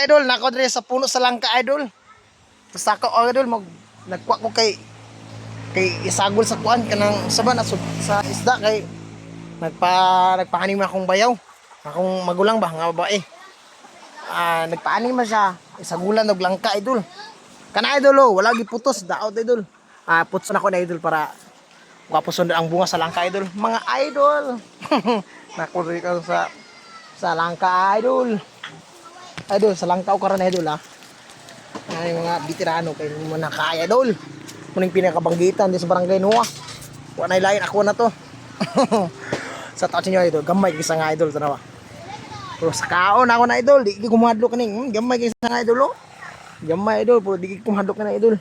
idol, nako dire sa puno sa langka idol. Tapos ako idol nagkuha ko kay isagol sa kuan kanang saban sa isda kay nagpahanim akong bayaw. Akong magulang ba nga babae. Nagpaanim man siya isagulan og langka idol. Kana idol oh, wala giputos daot idol. Putson ako na idol para mapuson ang bunga sa langka idol. Mga idol. Nako dire sa langka idol. Idol sa langka ko karon idol Ay mga veterano kay mo na kaya idol. Muning pinakabanggitan di sa barangay Nuwa. Wa nay lain ako na to. Sa taon niyo idol, gamay kisa nga idol tanawa. Pero sa kaon ako na idol, di ko mahadlok kaning gamay kisa nga idol oh. Gamay idol, pero di ko mahadlok na idol.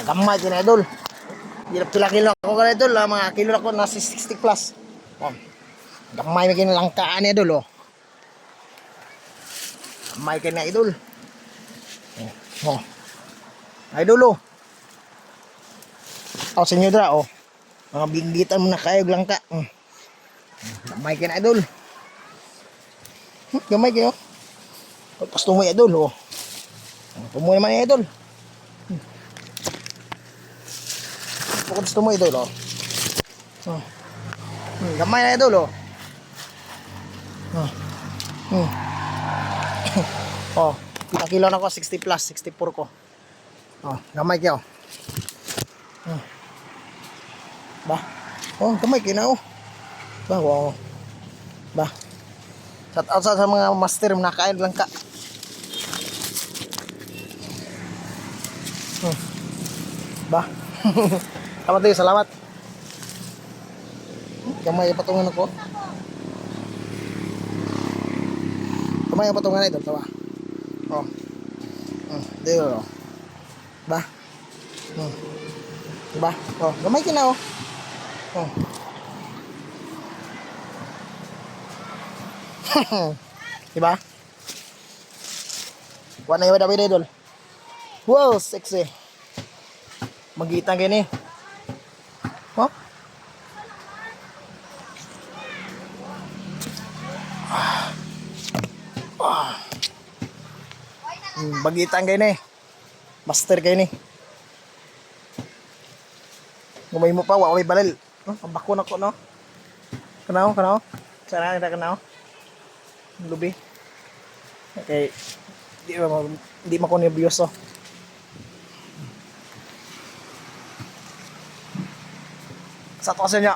Gamay din idol. Pila-kilo ako ka idol, mga kilo ako nasa 60 plus. Oh. Gamay may kinalangkaan idol oh. Gamay kay na idol. Oh. Idol oh. Sa inyo dra oh. Mga binggitan mo na kayo langka. Gamay kay na idol. Gamay kayo. Pasto mo idol oh. Pumuhay man idol. Kung gusto mo idol oh. Gamay na idol oh. Oh, kilo na ko 60 plus, 64 ko. Gamay kayo. Ba? Gamay kayo na oh. Ba, wow. Ba. Shout out sa mga master na kain lang ka. Ba. Salamat tayo, salamat. Gamay patungan ako. Gamay patungan ito, tawa. Oh. Dito. Ba. Ba. Oh, gamay kina oh. Diba? Wala yung dapat idol. Wow, sexy. Magitan gini. Oh? Bagitan gini. Master gini. Gumay mo pa, waway balal. Ang bako na ko, no? Kanaw? Sana kita kanaw? Lubi. Okay. Di mo ko nervyoso. Sa to sa inyo.